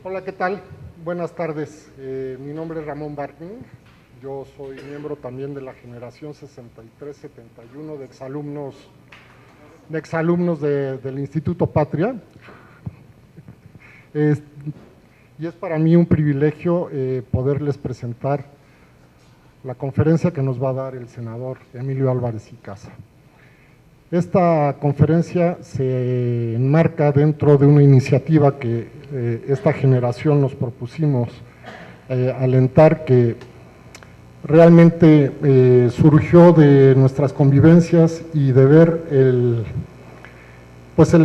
Hola, ¿qué tal? Buenas tardes. Mi nombre es Ramón Bartning. Yo soy miembro también de la generación 63-71 de exalumnos del Instituto Patria. Y es para mí un privilegio poderles presentar la conferencia que nos va a dar el senador Emilio Álvarez y Casa. Esta conferencia se enmarca dentro de una iniciativa que esta generación nos propusimos alentar, que realmente surgió de nuestras convivencias y de ver el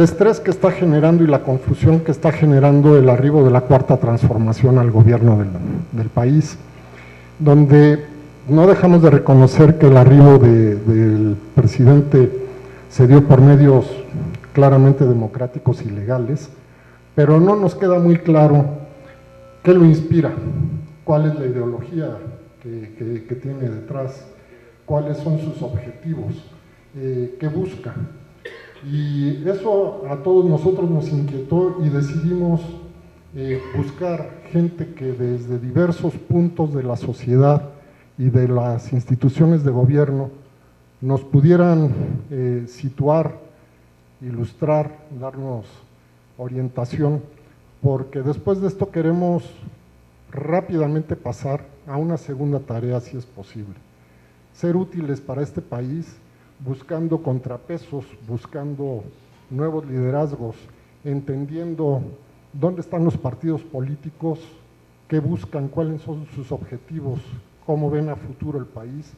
estrés que está generando y la confusión que está generando el arribo de la Cuarta Transformación al gobierno del país, donde no dejamos de reconocer que el arribo del presidente se dio por medios claramente democráticos y legales, pero no nos queda muy claro qué lo inspira, cuál es la ideología que tiene detrás, cuáles son sus objetivos, qué busca. Y eso a todos nosotros nos inquietó y decidimos buscar gente que desde diversos puntos de la sociedad y de las instituciones de gobierno nos pudieran situar, ilustrar, darnos orientación, porque después de esto queremos rápidamente pasar a una segunda tarea, si es posible. Ser útiles para este país, buscando contrapesos, buscando nuevos liderazgos, entendiendo dónde están los partidos políticos, qué buscan, cuáles son sus objetivos, cómo ven a futuro el país,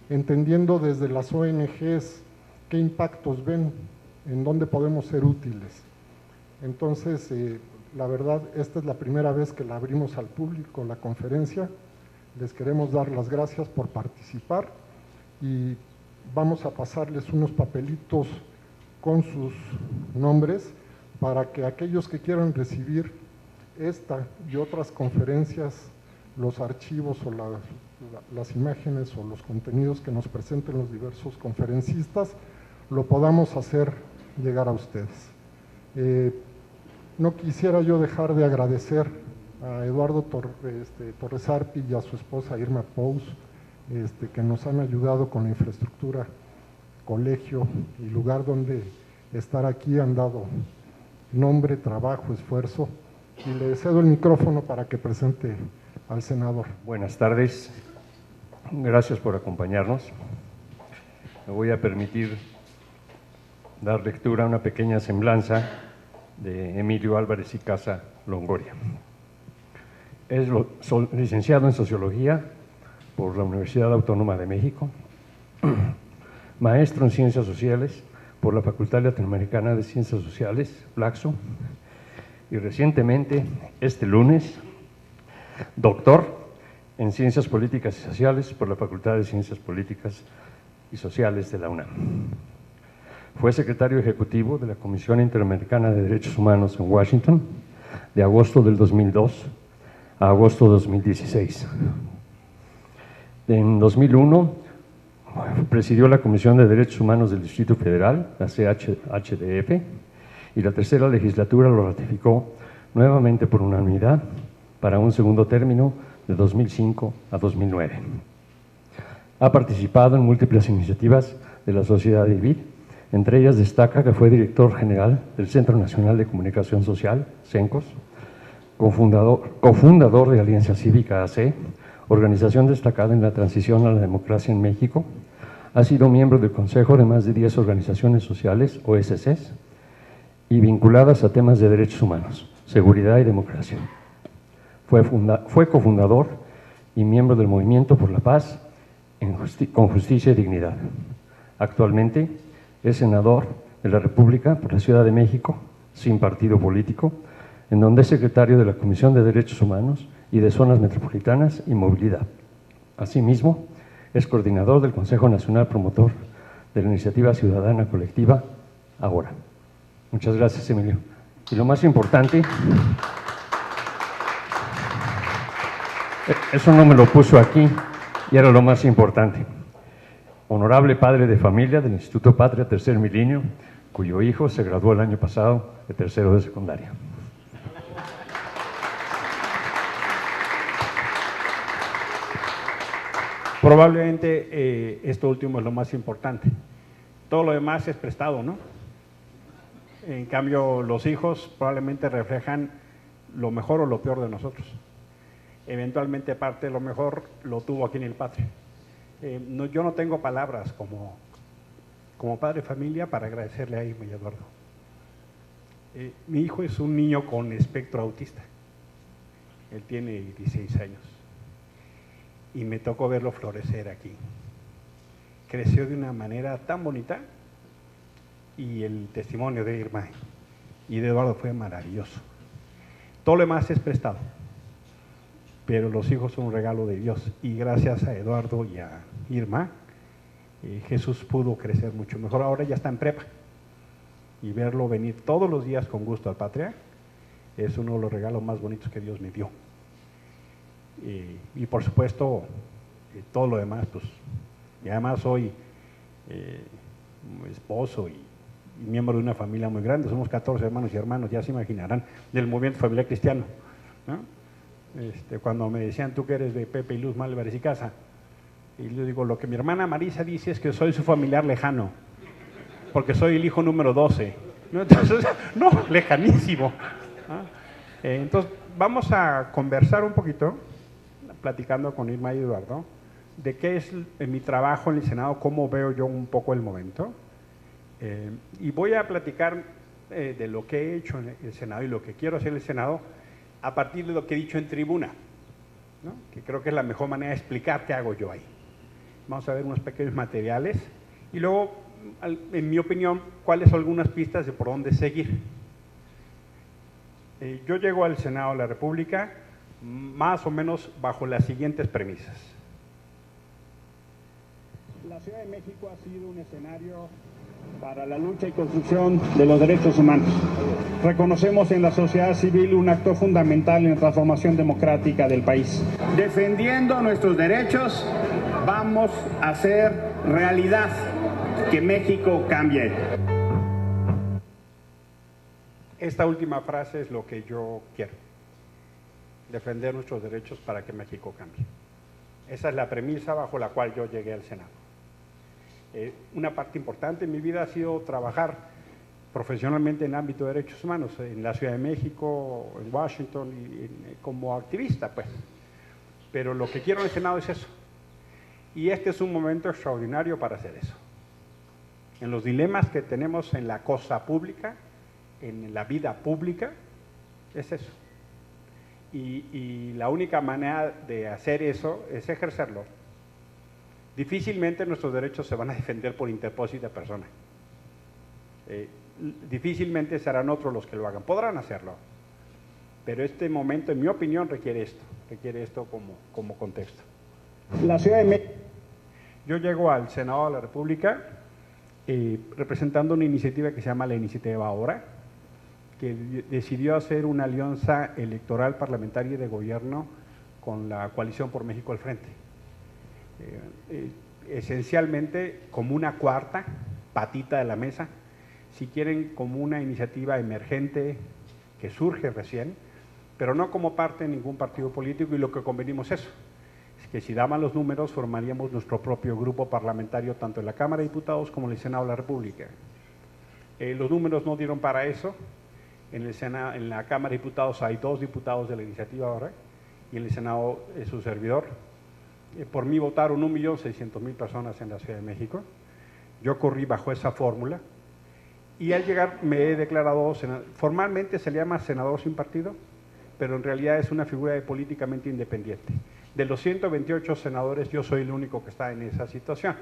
entendiendo desde las ONGs qué impactos ven, en dónde podemos ser útiles. Entonces, la verdad, esta es la primera vez que la abrimos al público, la conferencia. Les queremos dar las gracias por participar y vamos a pasarles unos papelitos con sus nombres para que aquellos que quieran recibir esta y otras conferencias, los archivos o las imágenes o los contenidos que nos presenten los diversos conferencistas, lo podamos hacer llegar a ustedes. No quisiera yo dejar de agradecer a Eduardo Torres Arpi y a su esposa Irma Pous, que nos han ayudado con la infraestructura, colegio y lugar donde estar aquí, han dado nombre, trabajo, esfuerzo, y le cedo el micrófono para que presente al senador. Buenas tardes, gracias por acompañarnos. Me voy a permitir dar lectura a una pequeña semblanza de Emilio Álvarez y Casa Longoria. Es licenciado en Sociología por la Universidad Autónoma de México, maestro en Ciencias Sociales por la Facultad Latinoamericana de Ciencias Sociales, Flaxo, y recientemente, este lunes, doctor en Ciencias Políticas y Sociales por la Facultad de Ciencias Políticas y Sociales de la UNAM. Fue secretario ejecutivo de la Comisión Interamericana de Derechos Humanos en Washington de agosto del 2002 a agosto de 2016. En 2001 presidió la Comisión de Derechos Humanos del Distrito Federal, la CHDF, y la tercera legislatura lo ratificó nuevamente por unanimidad para un segundo término de 2005 a 2009. Ha participado en múltiples iniciativas de la sociedad civil, entre ellas destaca que fue director general del Centro Nacional de Comunicación Social, CENCOS, cofundador de Alianza Cívica AC, organización destacada en la transición a la democracia en México. Ha sido miembro del consejo de más de 10 organizaciones sociales, OSCs, y vinculadas a temas de derechos humanos, seguridad y democracia. Fue cofundador y miembro del Movimiento por la Paz con Justicia y Dignidad. Actualmente es senador de la República por la Ciudad de México, sin partido político, en donde es secretario de la Comisión de Derechos Humanos y de Zonas Metropolitanas y Movilidad. Asimismo, es coordinador del Consejo Nacional Promotor de la Iniciativa Ciudadana Colectiva, Ahora. Muchas gracias, Emilio. Y lo más importante, eso no me lo puso aquí, y era lo más importante. Honorable padre de familia del Instituto Patria Tercer Milenio, cuyo hijo se graduó el año pasado de tercero de secundaria. Probablemente esto último es lo más importante. Todo lo demás es prestado, ¿no? En cambio, los hijos probablemente reflejan lo mejor o lo peor de nosotros. Eventualmente parte de lo mejor lo tuvo aquí en el Patria. Yo no tengo palabras como padre de familia para agradecerle a Irma y a Eduardo. Mi hijo es un niño con espectro autista. Él tiene 16 años. Y me tocó verlo florecer aquí. Creció de una manera tan bonita y el testimonio de Irma y de Eduardo fue maravilloso. Todo lo demás es prestado, pero los hijos son un regalo de Dios y gracias a Eduardo y a Irma, Jesús pudo crecer mucho mejor. Ahora ya está en prepa y verlo venir todos los días con gusto al Patria es uno de los regalos más bonitos que Dios me dio. Y por supuesto, todo lo demás, pues, y además soy esposo y miembro de una familia muy grande, somos 14 hermanos y hermanos, ya se imaginarán, del movimiento familiar cristiano, ¿no? Cuando me decían, tú que eres de Pepe y Luz Álvarez y Casa, y yo digo, lo que mi hermana Marisa dice es que soy su familiar lejano, porque soy el hijo número 12, ¿no? Entonces, no, lejanísimo, ¿no? Entonces, vamos a conversar un poquito, platicando con Irma y Eduardo, de qué es mi trabajo en el Senado, cómo veo yo un poco el momento, y voy a platicar de lo que he hecho en el Senado y lo que quiero hacer en el Senado a partir de lo que he dicho en tribuna, ¿no? Que creo que es la mejor manera de explicar qué hago yo ahí. Vamos a ver unos pequeños materiales y luego, en mi opinión, cuáles son algunas pistas de por dónde seguir. Yo llego al Senado de la República más o menos bajo las siguientes premisas. La Ciudad de México ha sido un escenario para la lucha y construcción de los derechos humanos. Reconocemos en la sociedad civil un actor fundamental en la transformación democrática del país. Defendiendo nuestros derechos, vamos a hacer realidad que México cambie. Esta última frase es lo que yo quiero. Defender nuestros derechos para que México cambie. Esa es la premisa bajo la cual yo llegué al Senado. Una parte importante en mi vida ha sido trabajar profesionalmente en el ámbito de derechos humanos, en la Ciudad de México, en Washington, como activista, pues. Pero lo que quiero en el Senado es eso. Y este es un momento extraordinario para hacer eso. En los dilemas que tenemos en la cosa pública, en la vida pública, es eso. Y la única manera de hacer eso es ejercerlo. Difícilmente nuestros derechos se van a defender por interpósita persona. Difícilmente serán otros los que lo hagan. Podrán hacerlo, pero este momento, en mi opinión, requiere esto como contexto. La Ciudad de México. Yo llego al Senado de la República representando una iniciativa que se llama la Iniciativa Ahora, que decidió hacer una alianza electoral parlamentaria y de gobierno con la Coalición por México al Frente. Esencialmente como una cuarta patita de la mesa, si quieren, como una iniciativa emergente que surge recién, pero no como parte de ningún partido político, y lo que convenimos es que si daban los números formaríamos nuestro propio grupo parlamentario tanto en la Cámara de Diputados como en el Senado de la República. Los números no dieron para eso. En el Senado, en la Cámara de Diputados hay 2 diputados de la iniciativa ahora y en el Senado es su servidor. Por mí votaron 1.600.000 personas en la Ciudad de México. Yo corrí bajo esa fórmula y al llegar me he declarado, formalmente se le llama senador sin partido, pero en realidad es una figura políticamente independiente. De los 128 senadores yo soy el único que está en esa situación.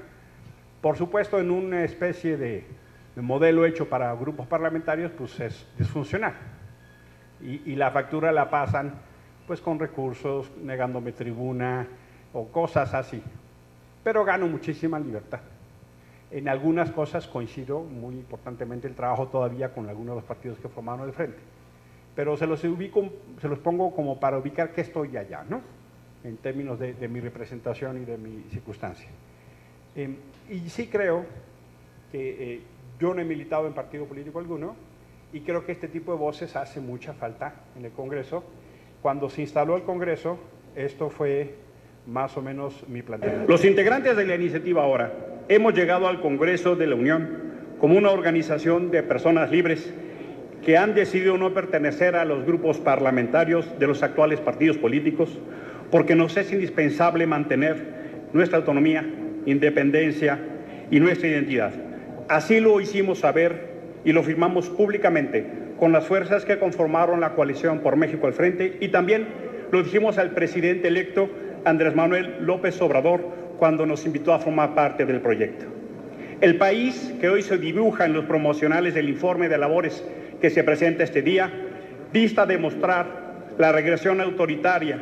Por supuesto, en una especie de modelo hecho para grupos parlamentarios, pues es disfuncional. Y la factura la pasan pues con recursos, negándome tribuna o cosas así. Pero gano muchísima libertad. En algunas cosas coincido muy importantemente el trabajo todavía con algunos de los partidos que formaron el frente. Pero se los pongo como para ubicar que estoy allá, ¿no? En términos de mi representación y de mi circunstancia. Y sí creo que yo no he militado en partido político alguno y creo que este tipo de voces hace mucha falta en el Congreso. Cuando se instaló el Congreso, esto fue más o menos mi planteamiento. Los integrantes de la iniciativa ahora hemos llegado al Congreso de la Unión como una organización de personas libres que han decidido no pertenecer a los grupos parlamentarios de los actuales partidos políticos, porque nos es indispensable mantener nuestra autonomía, independencia y nuestra identidad. Así lo hicimos saber y lo firmamos públicamente con las fuerzas que conformaron la coalición por México al frente, y también lo dijimos al presidente electo Andrés Manuel López Obrador cuando nos invitó a formar parte del proyecto. El país que hoy se dibuja en los promocionales del informe de labores que se presenta este día dista demostrar la regresión autoritaria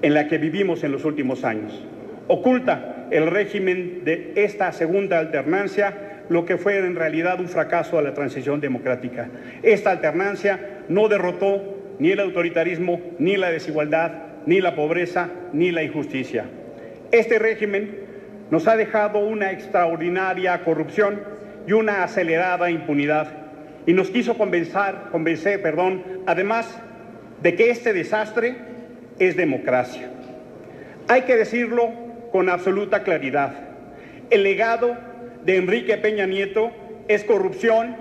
en la que vivimos en los últimos años. Oculta el régimen de esta segunda alternancia lo que fue en realidad un fracaso de la transición democrática. Esta alternancia no derrotó ni el autoritarismo, ni la desigualdad, ni la pobreza, ni la injusticia. Este régimen nos ha dejado una extraordinaria corrupción y una acelerada impunidad, y nos quiso convencer, además de que este desastre es democracia. Hay que decirlo con absoluta claridad. El legado de Enrique Peña Nieto es corrupción,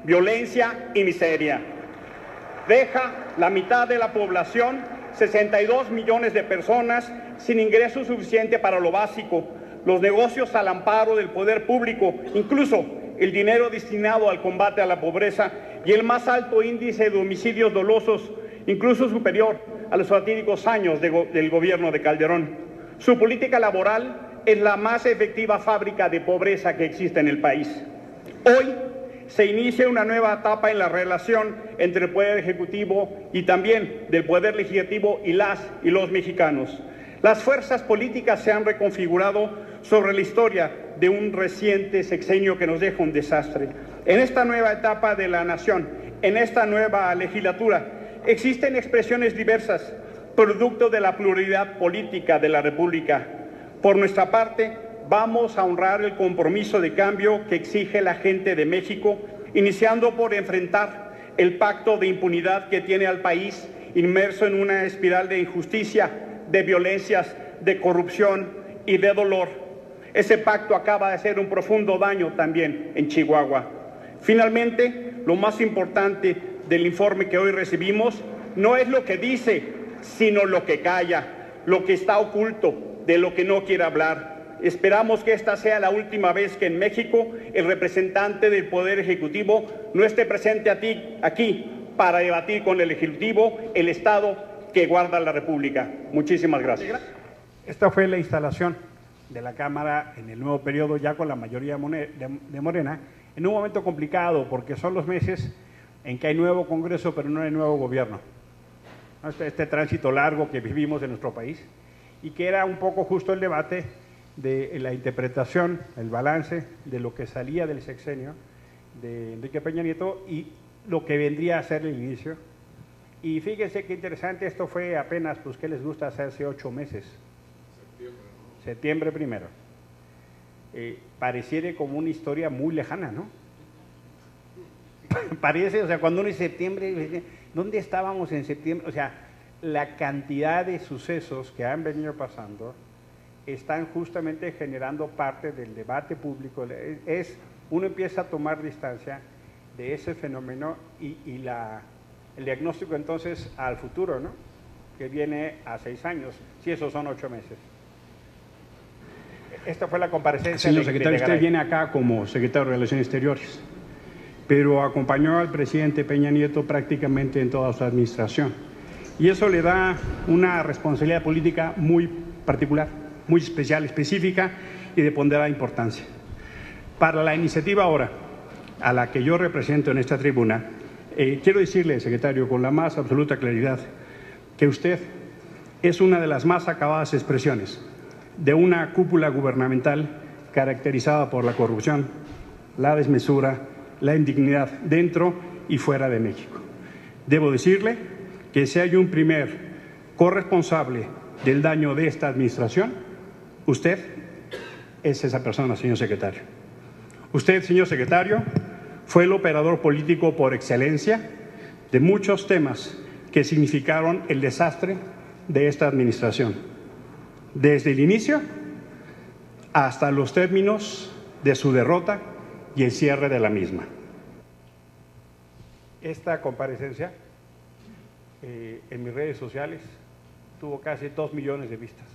violencia y miseria. Deja la mitad de la población, 62 millones de personas, sin ingreso suficiente para lo básico, los negocios al amparo del poder público, incluso el dinero destinado al combate a la pobreza y el más alto índice de homicidios dolosos, incluso superior a los fatídicos años del gobierno de Calderón. Su política laboral es la más efectiva fábrica de pobreza que existe en el país. Hoy se inicia una nueva etapa en la relación entre el Poder Ejecutivo y también del Poder Legislativo y los mexicanos. Las fuerzas políticas se han reconfigurado sobre la historia de un reciente sexenio que nos deja un desastre. En esta nueva etapa de la nación, en esta nueva legislatura, existen expresiones diversas, producto de la pluralidad política de la República. Por nuestra parte, vamos a honrar el compromiso de cambio que exige la gente de México, iniciando por enfrentar el pacto de impunidad que tiene al país inmerso en una espiral de injusticia, de violencias, de corrupción y de dolor. Ese pacto acaba de hacer un profundo daño también en Chihuahua. Finalmente, lo más importante del informe que hoy recibimos no es lo que dice, sino lo que calla, lo que está oculto, de lo que no quiere hablar. Esperamos que esta sea la última vez que en México el representante del Poder Ejecutivo no esté presente aquí para debatir con el Ejecutivo el Estado que guarda la República. Muchísimas gracias. Esta fue la instalación de la Cámara en el nuevo periodo, ya con la mayoría de Morena, en un momento complicado, porque son los meses en que hay nuevo Congreso, pero no hay nuevo gobierno. Este tránsito largo que vivimos en nuestro país, y que era un poco justo el debate de la interpretación, el balance de lo que salía del sexenio de Enrique Peña Nieto y lo que vendría a ser el inicio. Y fíjense qué interesante, esto fue apenas, pues, ¿qué les gusta hacerse 8 meses? Septiembre primero. Pareciera como una historia muy lejana, ¿no? Parece, o sea, cuando uno dice septiembre, ¿dónde estábamos en septiembre? O sea, la cantidad de sucesos que han venido pasando están justamente generando parte del debate público. Uno empieza a tomar distancia de ese fenómeno y el diagnóstico entonces al futuro, ¿no? Que viene a 6 años, si esos son 8 meses. Esta fue la comparecencia. Señor secretario, usted viene acá como secretario de Relaciones Exteriores, pero acompañó al presidente Peña Nieto prácticamente en toda su administración. Y eso le da una responsabilidad política muy particular, muy especial, específica y de ponderada importancia. Para la iniciativa ahora, a la que yo represento en esta tribuna, quiero decirle, secretario, con la más absoluta claridad, que usted es una de las más acabadas expresiones de una cúpula gubernamental caracterizada por la corrupción, la desmesura, la indignidad dentro y fuera de México. Debo decirle que si hay un primer corresponsable del daño de esta administración, usted es esa persona, señor secretario. Usted, señor secretario, fue el operador político por excelencia de muchos temas que significaron el desastre de esta administración. desde el inicio hasta los términos de su derrota y el cierre de la misma. Esta comparecencia en mis redes sociales tuvo casi 2 millones de vistas.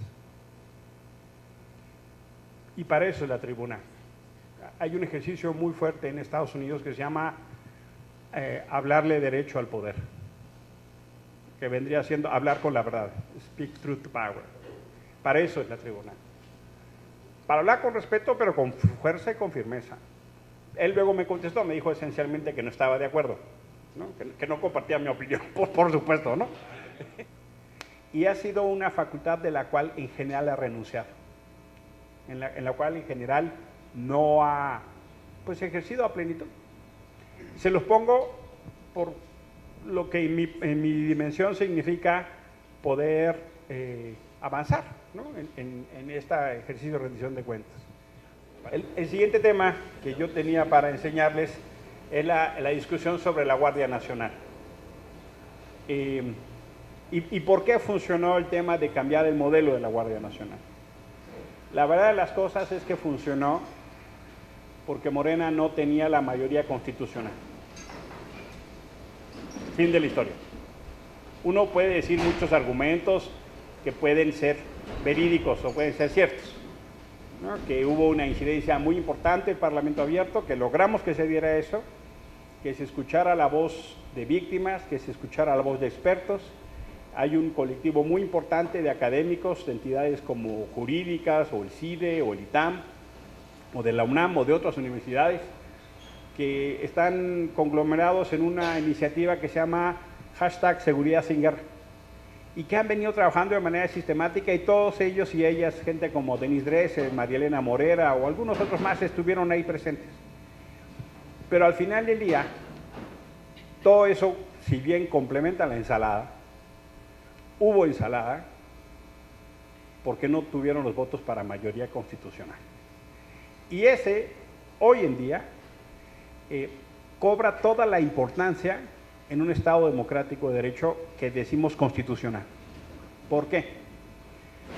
Y para eso es la tribuna. Hay un ejercicio muy fuerte en Estados Unidos que se llama hablarle derecho al poder, que vendría siendo hablar con la verdad, speak truth to power. Para eso es la tribuna. Para hablar con respeto, pero con fuerza y con firmeza. Él luego me contestó, me dijo esencialmente que no estaba de acuerdo, ¿no? Que no compartía mi opinión, por supuesto, ¿no? Y ha sido una facultad de la cual en general ha renunciado, en la cual en general no ha pues ejercido a plenitud. Se los pongo por lo que en mi dimensión significa poder avanzar, ¿no? en este ejercicio de rendición de cuentas. El siguiente tema que yo tenía para enseñarles es la discusión sobre la Guardia Nacional. ¿Y por qué funcionó el tema de cambiar el modelo de la Guardia Nacional? La verdad de las cosas es que funcionó porque Morena no tenía la mayoría constitucional. Fin de la historia. Uno puede decir muchos argumentos que pueden ser verídicos o pueden ser ciertos, ¿no? Que hubo una incidencia muy importante en el Parlamento abierto, que logramos que se diera eso, que se escuchara la voz de víctimas, que se escuchara la voz de expertos. Hay un colectivo muy importante de académicos, de entidades como jurídicas, o el CIDE, o el ITAM, o de la UNAM, o de otras universidades, que están conglomerados en una iniciativa que se llama #Seguridad Sin Guerra, y que han venido trabajando de manera sistemática, y todos ellos y ellas, gente como Denise Dresser, María Elena Morera, o algunos otros más, estuvieron ahí presentes. Pero al final del día, todo eso, si bien complementa la ensalada, hubo ensalada porque no tuvieron los votos para mayoría constitucional. Y ese, hoy en día, cobra toda la importancia en un Estado democrático de derecho que decimos constitucional. ¿Por qué?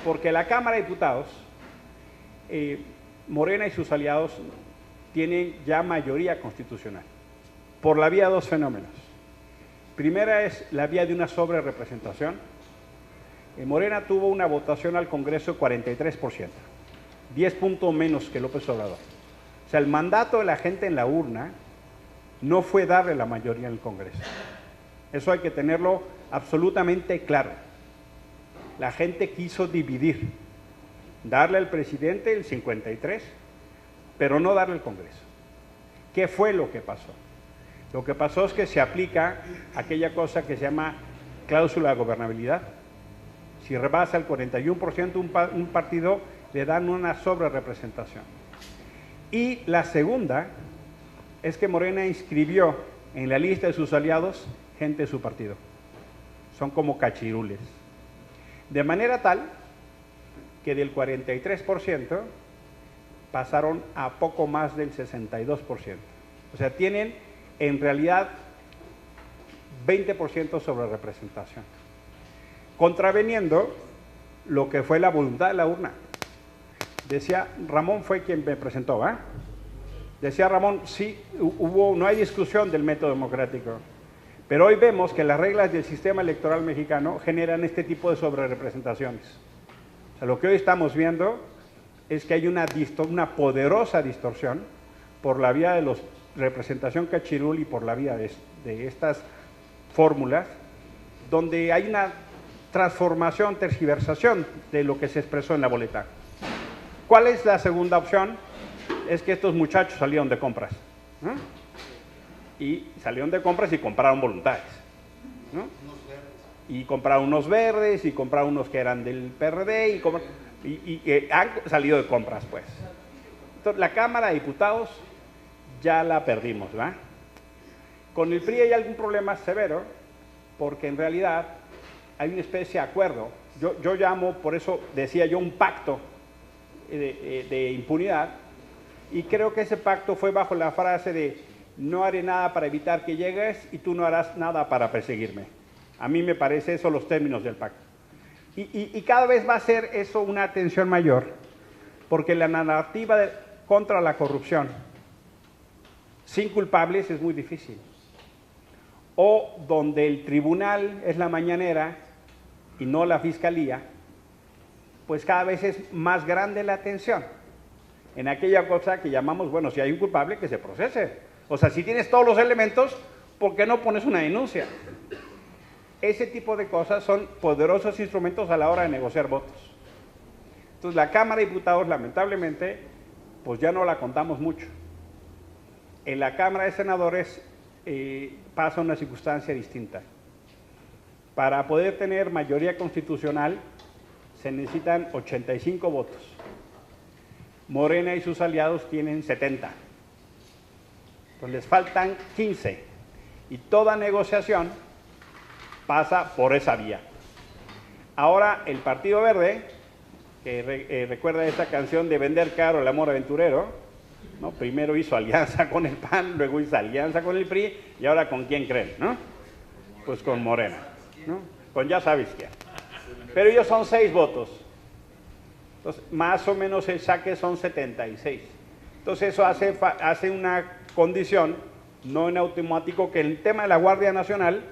Porque la Cámara de Diputados, Morena y sus aliados, tienen ya mayoría constitucional, por la vía de dos fenómenos. Primera es la vía de una sobrerepresentación. Morena tuvo una votación al Congreso de 43%, 10 puntos menos que López Obrador. O sea, el mandato de la gente en la urna no fue darle la mayoría en el Congreso. Eso hay que tenerlo absolutamente claro. La gente quiso dividir, darle al presidente el 53%, pero no darle al Congreso. ¿Qué fue lo que pasó? Lo que pasó es que se aplica aquella cosa que se llama cláusula de gobernabilidad. Si rebasa el 41% un partido, le dan una sobrerepresentación. Y la segunda es que Morena inscribió en la lista de sus aliados gente de su partido. Son como cachirules. De manera tal que del 43% pasaron a poco más del 62%. O sea, tienen en realidad 20% sobre representación, contraveniendo lo que fue la voluntad de la urna. Decía, Ramón fue quien me presentó, ¿va? Decía Ramón, sí, no hay discusión del método democrático, pero hoy vemos que las reglas del sistema electoral mexicano generan este tipo de sobrerepresentaciones. O sea, lo que hoy estamos viendo es que hay una poderosa distorsión por la vía de la representación cachirul y por la vía de estas fórmulas, donde hay una transformación, tergiversación de lo que se expresó en la boleta. ¿Cuál es la segunda opción? Es que estos muchachos salieron de compras, ¿no? Y salieron de compras y compraron voluntades, ¿no? Y compraron unos verdes, y compraron unos que eran del PRD, y han salido de compras, pues. Entonces, la Cámara de Diputados ya la perdimos, ¿verdad? Con el PRI hay algún problema severo, porque en realidad hay una especie de acuerdo. Yo llamo, por eso decía yo, un pacto de impunidad, y creo que ese pacto fue bajo la frase de no haré nada para evitar que llegues y tú no harás nada para perseguirme. A mí me parece eso los términos del pacto. Y cada vez va a ser eso una tensión mayor, porque la narrativa contra la corrupción sin culpables es muy difícil. O donde el tribunal es la mañanera y no la fiscalía, pues cada vez es más grande la tensión en aquella cosa que llamamos, bueno, si hay un culpable, que se procese. O sea, si tienes todos los elementos, ¿por qué no pones una denuncia? Ese tipo de cosas son poderosos instrumentos a la hora de negociar votos. Entonces, la Cámara de Diputados, lamentablemente, pues ya no la contamos mucho. En la Cámara de Senadores pasa una circunstancia distinta. Para poder tener mayoría constitucional se necesitan 85 votos. Morena y sus aliados tienen 70. Entonces les faltan 15. Y toda negociación pasa por esa vía. Ahora el Partido Verde, que recuerda esta canción de Vender caro el amor aventurero, ¿no? Primero hizo alianza con el PAN, luego hizo alianza con el PRI, y ahora ¿con quién creen? ¿No? Pues con Morena, ¿no? Con ya sabes quién. Pero ellos son 6 votos. Entonces, más o menos el saque son 76. Entonces eso hace una condición, no en automático, que el tema de la Guardia Nacional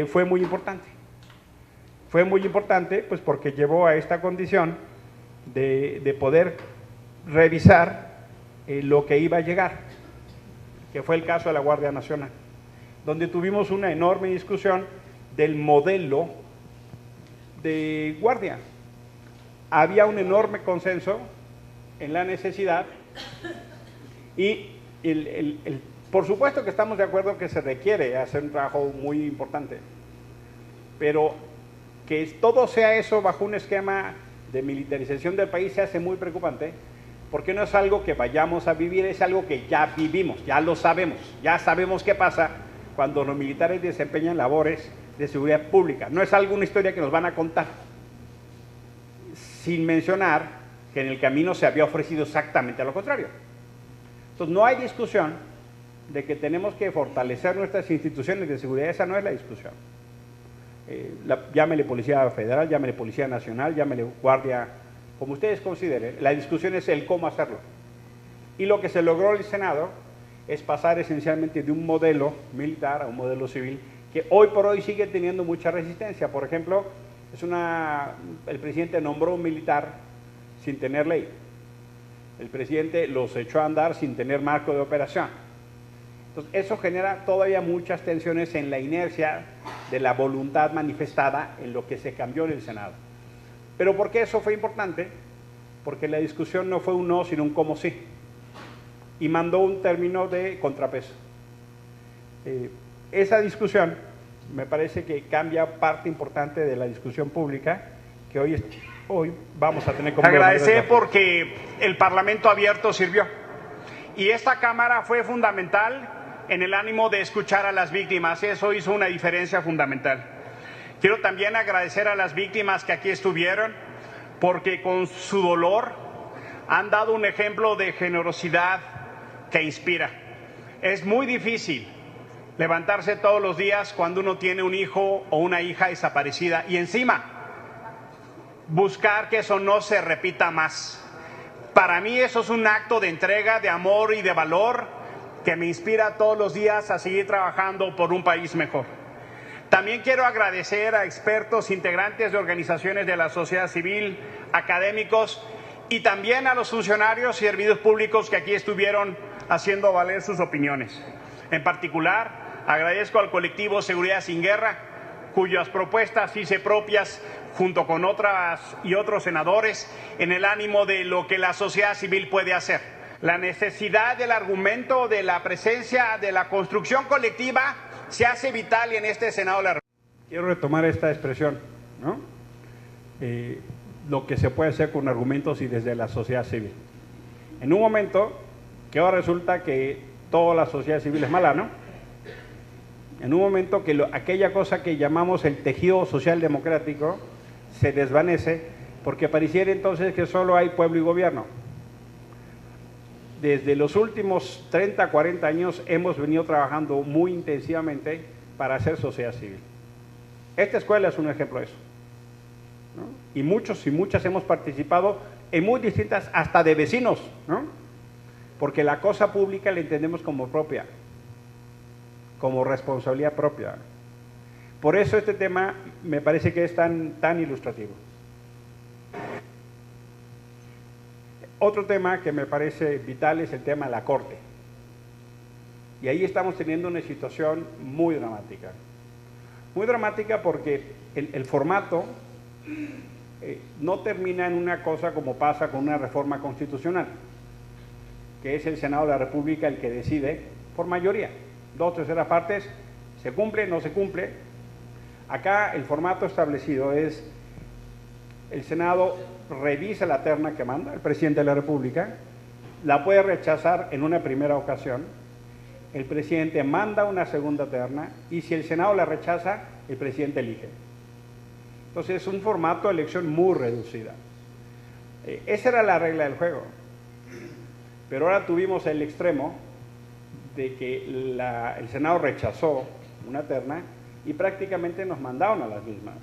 fue muy importante. Fue muy importante pues porque llevó a esta condición de poder revisar lo que iba a llegar, que fue el caso de la Guardia Nacional, donde tuvimos una enorme discusión del modelo de guardia. Había un enorme consenso en la necesidad y por supuesto que estamos de acuerdo que se requiere hacer un trabajo muy importante, pero que todo sea eso bajo un esquema de militarización del país se hace muy preocupante, porque no es algo que vayamos a vivir, es algo que ya vivimos, ya lo sabemos, ya sabemos qué pasa cuando los militares desempeñan labores de seguridad pública. No es alguna historia que nos van a contar, sin mencionar que en el camino se había ofrecido exactamente a lo contrario. Entonces no hay discusión de que tenemos que fortalecer nuestras instituciones de seguridad, esa no es la discusión. Llámele Policía Federal, llámele Policía Nacional, llámele Guardia, como ustedes consideren, la discusión es el cómo hacerlo. Y lo que se logró en el Senado es pasar esencialmente de un modelo militar a un modelo civil que hoy por hoy sigue teniendo mucha resistencia. Por ejemplo, el presidente nombró un militar sin tener ley. El presidente los echó a andar sin tener marco de operación. Entonces, eso genera todavía muchas tensiones en la inercia de la voluntad manifestada en lo que se cambió en el Senado. ¿Pero por qué eso fue importante? Porque la discusión no fue un no, sino un cómo sí. Y mandó un término de contrapeso. Esa discusión me parece que cambia parte importante de la discusión pública que hoy vamos a tener como... Agradecer porque el Parlamento abierto sirvió. Y esta Cámara fue fundamental en el ánimo de escuchar a las víctimas. Eso hizo una diferencia fundamental. Quiero también agradecer a las víctimas que aquí estuvieron, porque con su dolor han dado un ejemplo de generosidad que inspira. Es muy difícil levantarse todos los días cuando uno tiene un hijo o una hija desaparecida y encima buscar que eso no se repita más. Para mí eso es un acto de entrega, de amor y de valor que me inspira todos los días a seguir trabajando por un país mejor. También quiero agradecer a expertos, integrantes de organizaciones de la sociedad civil, académicos y también a los funcionarios y servidores públicos que aquí estuvieron haciendo valer sus opiniones. En particular, agradezco al colectivo Seguridad Sin Guerra, cuyas propuestas hice propias junto con otras y otros senadores en el ánimo de lo que la sociedad civil puede hacer. La necesidad del argumento de la presencia de la construcción colectiva se hace vital en este Senado de la República. Quiero retomar esta expresión, ¿no? Lo que se puede hacer con argumentos y desde la sociedad civil. En un momento que ahora resulta que toda la sociedad civil es mala, ¿no? En un momento que aquella cosa que llamamos el tejido social democrático se desvanece porque pareciera entonces que solo hay pueblo y gobierno. Desde los últimos 30, 40 años hemos venido trabajando muy intensivamente para hacer sociedad civil. Esta escuela es un ejemplo de eso. ¿no? Y muchos y muchas hemos participado en muy distintas, hasta de vecinos, ¿no? Porque la cosa pública la entendemos como propia, como responsabilidad propia. Por eso este tema me parece que es tan ilustrativo. Otro tema que me parece vital es el tema de la Corte. Y ahí estamos teniendo una situación muy dramática. Muy dramática porque el formato no termina en una cosa como pasa con una reforma constitucional, que es el Senado de la República el que decide por mayoría. 2/3 partes, se cumple, no se cumple. Acá el formato establecido es: el Senado revisa la terna que manda el presidente de la República, la puede rechazar en una primera ocasión, el presidente manda una segunda terna y si el Senado la rechaza, el presidente elige. Entonces es un formato de elección muy reducida. Esa era la regla del juego. Pero ahora tuvimos el extremo de que el Senado rechazó una terna y prácticamente nos mandaron a las mismas.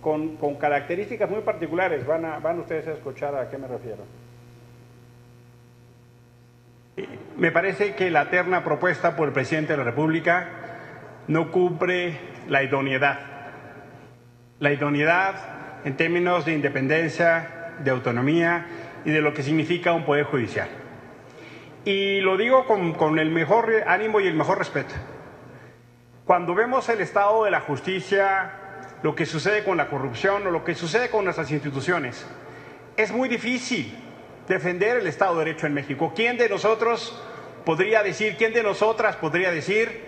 Con características muy particulares. Van ustedes a escuchar a qué me refiero. Me parece que la terna propuesta por el presidente de la República no cumple la idoneidad. La idoneidad en términos de independencia, de autonomía y de lo que significa un poder judicial. Y lo digo con el mejor ánimo y el mejor respeto. Cuando vemos el estado de la justicia, lo que sucede con la corrupción o lo que sucede con nuestras instituciones, es muy difícil defender el Estado de Derecho en México. ¿Quién de nosotros podría decir, quién de nosotras podría decir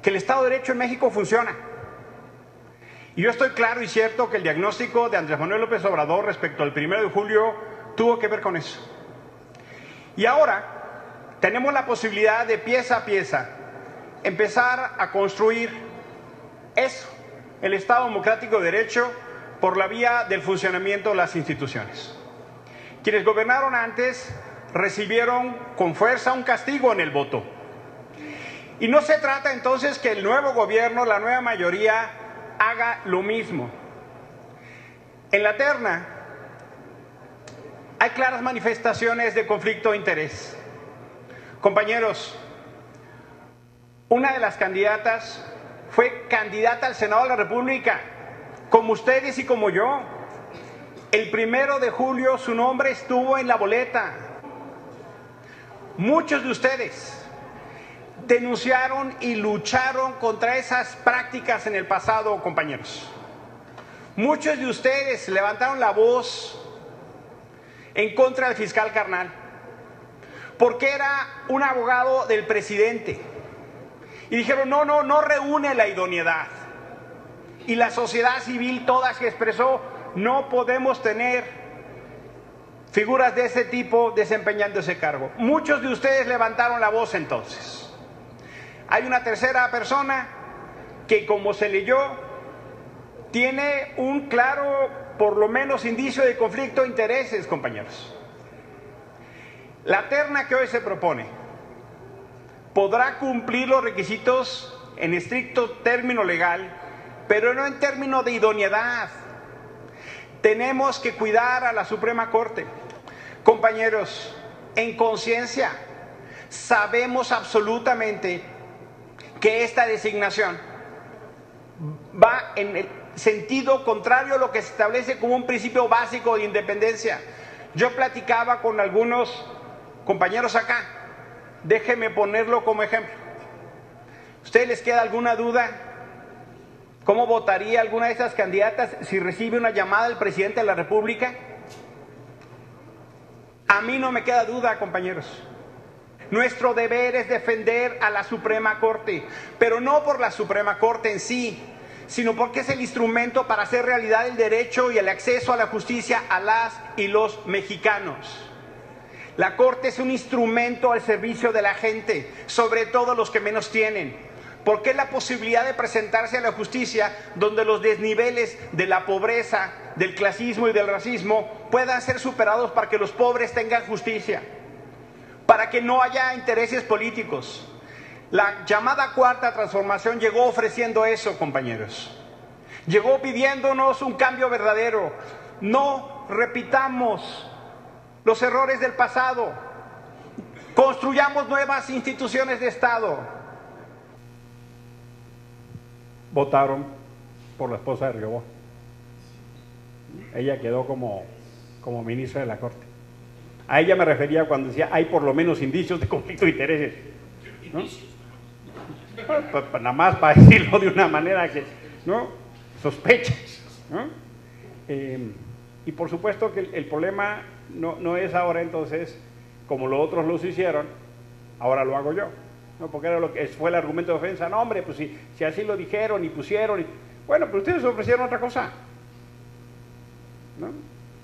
que el Estado de Derecho en México funciona? Y yo estoy claro y cierto que el diagnóstico de Andrés Manuel López Obrador respecto al 1 de julio tuvo que ver con eso. Y ahora tenemos la posibilidad de pieza a pieza empezar a construir eso, el Estado democrático de derecho, por la vía del funcionamiento de las instituciones. Quienes gobernaron antes recibieron con fuerza un castigo en el voto. Y no se trata entonces que el nuevo gobierno, la nueva mayoría, haga lo mismo. En la terna hay claras manifestaciones de conflicto de interés. Compañeros, una de las candidatas fue candidata al Senado de la República, como ustedes y como yo. El 1 de julio su nombre estuvo en la boleta. Muchos de ustedes denunciaron y lucharon contra esas prácticas en el pasado, compañeros. Muchos de ustedes levantaron la voz en contra del fiscal Carnal, porque era un abogado del presidente. Y dijeron, no reúne la idoneidad. Y la sociedad civil toda se expresó, no podemos tener figuras de ese tipo desempeñando ese cargo. Muchos de ustedes levantaron la voz entonces. Hay una tercera persona que, como se leyó, tiene un claro, por lo menos, indicio de conflicto de intereses, compañeros. La terna que hoy se propone podrá cumplir los requisitos en estricto término legal, pero no en términos de idoneidad. Tenemos que cuidar a la Suprema Corte. Compañeros, en conciencia, sabemos absolutamente que esta designación va en el sentido contrario a lo que se establece como un principio básico de independencia. Yo platicaba con algunos compañeros acá, déjenme ponerlo como ejemplo. ¿Ustedes les queda alguna duda? ¿Cómo votaría alguna de esas candidatas si recibe una llamada del presidente de la República? A mí no me queda duda, compañeros. Nuestro deber es defender a la Suprema Corte, pero no por la Suprema Corte en sí, sino porque es el instrumento para hacer realidad el derecho y el acceso a la justicia a las y los mexicanos. La Corte es un instrumento al servicio de la gente, sobre todo los que menos tienen, porque es la posibilidad de presentarse a la justicia donde los desniveles de la pobreza, del clasismo y del racismo puedan ser superados para que los pobres tengan justicia, para que no haya intereses políticos. La llamada Cuarta Transformación llegó ofreciendo eso, compañeros. Llegó pidiéndonos un cambio verdadero. No repitamos los errores del pasado. Construyamos nuevas instituciones de Estado. Votaron por la esposa de Riobó. Ella quedó como ministra de la Corte. A ella me refería cuando decía hay por lo menos indicios de conflicto de intereses, ¿no? Pues, nada más para decirlo de una manera que, ¿no? Sospechas, ¿no? Y por supuesto que el problema no es ahora entonces, como los otros los hicieron, ahora lo hago yo, ¿no? Porque era lo que fue el argumento de ofensa. No, hombre, pues si así lo dijeron y pusieron, bueno, pero ustedes ofrecieron otra cosa, ¿no?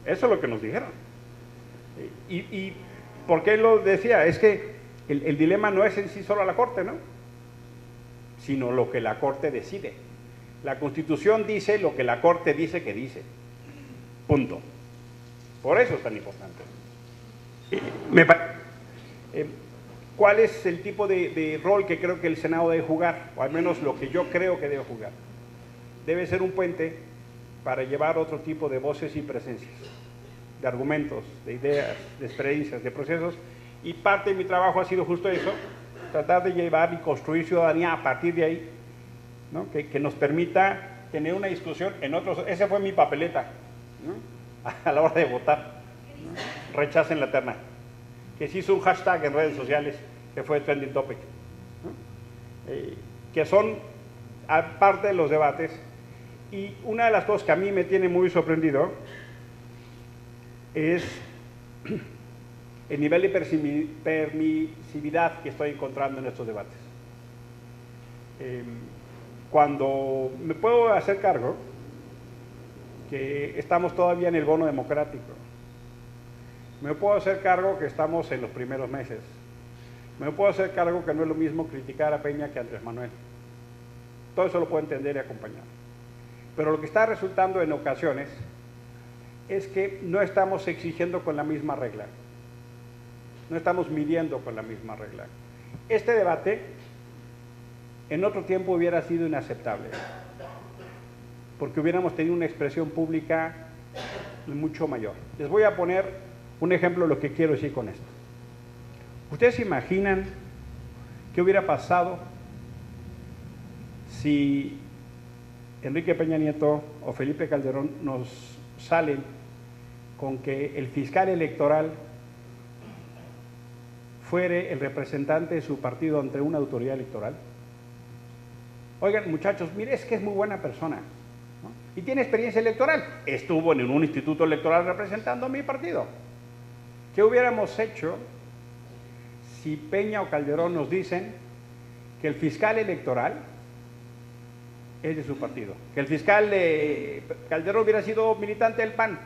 Eso es lo que nos dijeron. ¿Y por qué lo decía? Es que el dilema no es en sí solo la Corte, ¿no? Sino lo que la Corte decide. La Constitución dice lo que la Corte dice que dice. Punto. Por eso es tan importante. ¿Cuál es el tipo de rol que creo que el Senado debe jugar? O al menos lo que yo creo que debe jugar. Debe ser un puente para llevar otro tipo de voces y presencias, de argumentos, de ideas, de experiencias, de procesos, y parte de mi trabajo ha sido justo eso, tratar de llevar y construir ciudadanía a partir de ahí, ¿no? Que nos permita tener una discusión en otros. Esa fue mi papeleta, ¿no? A la hora de votar, ¿no? Rechacen la terna, que se hizo un hashtag en redes sociales que fue trending topic, ¿no? Que son parte de los debates. Y una de las cosas que a mí me tiene muy sorprendido es el nivel de permisividad que estoy encontrando en estos debates. Cuando me puedo hacer cargo que estamos todavía en el bono democrático, me puedo hacer cargo que estamos en los primeros meses, me puedo hacer cargo que no es lo mismo criticar a Peña que a Andrés Manuel. Todo eso lo puedo entender y acompañar. Pero lo que está resultando en ocasiones es que no estamos exigiendo con la misma regla, no estamos midiendo con la misma regla. Este debate en otro tiempo hubiera sido inaceptable, porque hubiéramos tenido una expresión pública mucho mayor. Les voy a poner un ejemplo de lo que quiero decir con esto. ¿Ustedes se imaginan qué hubiera pasado si Enrique Peña Nieto o Felipe Calderón nos salen con que el fiscal electoral fuere el representante de su partido ante una autoridad electoral? Oigan, muchachos, mire, es que es muy buena persona, ¿no? Y tiene experiencia electoral. Estuvo en un instituto electoral representando a mi partido. ¿Qué hubiéramos hecho si Peña o Calderón nos dicen que el fiscal electoral es de su partido? Que el fiscal Calderón hubiera sido militante del PAN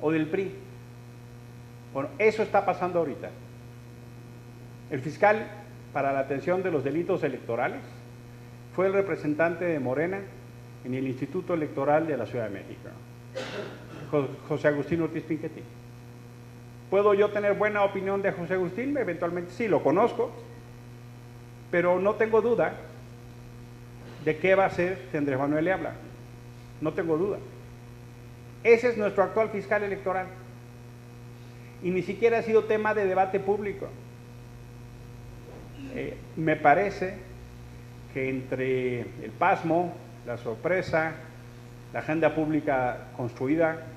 o del PRI. Bueno, eso está pasando ahorita. El fiscal para la atención de los delitos electorales fue el representante de Morena en el Instituto Electoral de la Ciudad de México, José Agustín Ortiz Pinchetti. ¿Puedo yo tener buena opinión de José Agustín? Eventualmente sí, lo conozco, pero no tengo duda de qué va a hacer si Andrés Manuel le habla. No tengo duda. Ese es nuestro actual fiscal electoral. Y ni siquiera ha sido tema de debate público. Me parece que entre el pasmo, la sorpresa, la agenda pública construida,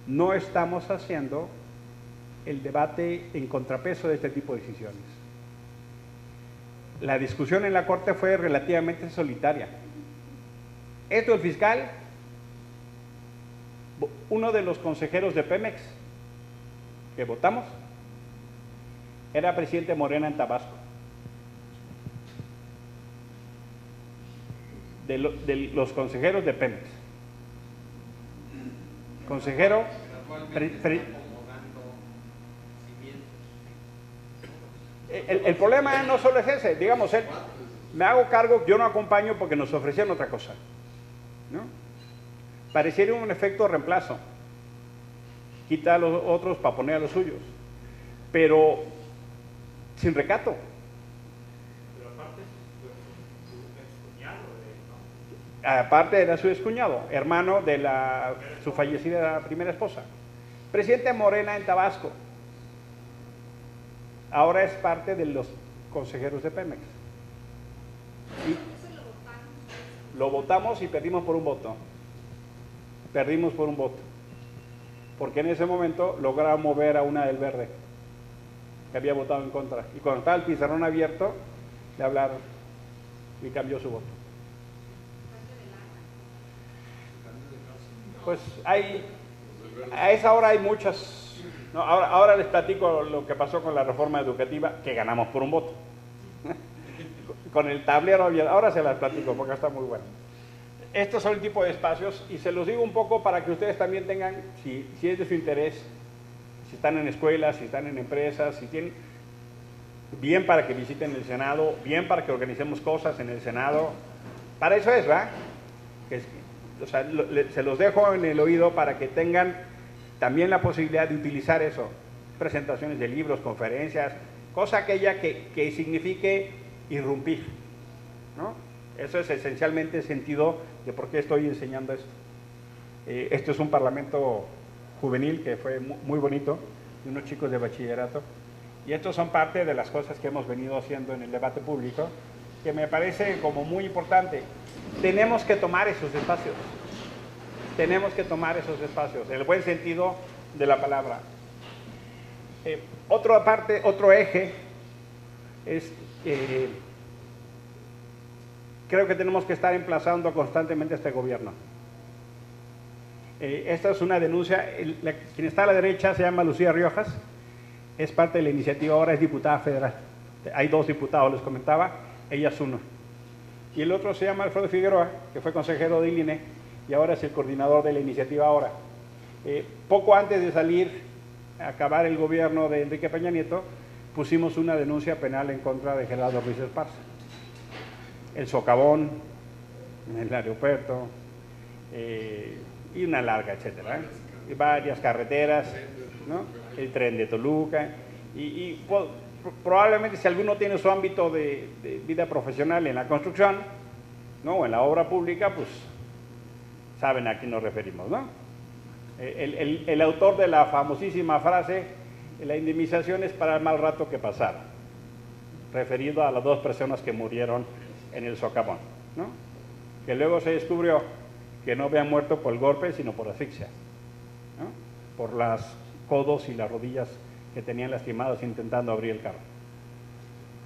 no estamos haciendo el debate en contrapeso de este tipo de decisiones. La discusión en la Corte fue relativamente solitaria. Esto del fiscal, uno de los consejeros de Pemex que votamos, era presidente Morena en Tabasco. De los consejeros de Pemex. Consejero... El problema no solo es ese, digamos, me hago cargo, yo no acompaño porque nos ofrecieron otra cosa, ¿no? Pareciera un efecto reemplazo, quita a los otros para poner a los suyos, pero sin recato. Pero aparte, tu excuñado, ¿no? Aparte era su excuñado, hermano de su fallecida primera esposa. Presidente de Morena en Tabasco. Ahora es parte de los consejeros de Pemex. Y lo votamos y perdimos por un voto. Perdimos por un voto. Porque en ese momento lograron mover a una del Verde, que había votado en contra. Y cuando estaba el pizarrón abierto, le hablaron y cambió su voto. Pues a esa hora hay muchas. No, ahora les platico lo que pasó con la reforma educativa, que ganamos por un voto. Con el tablero abierto. Ahora se las platico porque está muy bueno. Estos son el tipo de espacios y se los digo un poco para que ustedes también tengan, si es de su interés, si están en escuelas, si están en empresas, si tienen, bien para que visiten el Senado, bien para que organicemos cosas en el Senado. Para eso es, ¿verdad? O sea, se los dejo en el oído para que tengan también la posibilidad de utilizar eso. Presentaciones de libros, conferencias, cosa aquella que signifique irrumpir, ¿no? Eso es esencialmente el sentido de por qué estoy enseñando esto. Esto es un parlamento juvenil que fue muy bonito, de unos chicos de bachillerato, y estos son parte de las cosas que hemos venido haciendo en el debate público, que me parece como muy importante. Tenemos que tomar esos espacios, en el buen sentido de la palabra. Otro eje es... creo que tenemos que estar emplazando constantemente a este gobierno. Esta es una denuncia, quien está a la derecha se llama Lucía Riojas, es parte de la iniciativa, ahora es diputada federal. Hay 2 diputados, les comentaba, ella es uno. Y el otro se llama Alfredo Figueroa, que fue consejero del INE y ahora es el coordinador de la iniciativa ahora. Poco antes de salir a acabar el gobierno de Enrique Peña Nieto, pusimos una denuncia penal en contra de Gerardo Ruiz Esparza. El socavón, el aeropuerto, y una larga, etcétera, y varias carreteras, ¿no? El tren de Toluca, y probablemente si alguno tiene su ámbito de vida profesional en la construcción, ¿no? O en la obra pública, pues saben a quién nos referimos, ¿no? El autor de la famosísima frase, la indemnización es para el mal rato que pasaron, referido a las 2 personas que murieron en el socavón, ¿no? Que luego se descubrió que no habían muerto por el golpe, sino por asfixia, ¿no? Por los codos y las rodillas que tenían lastimados intentando abrir el carro.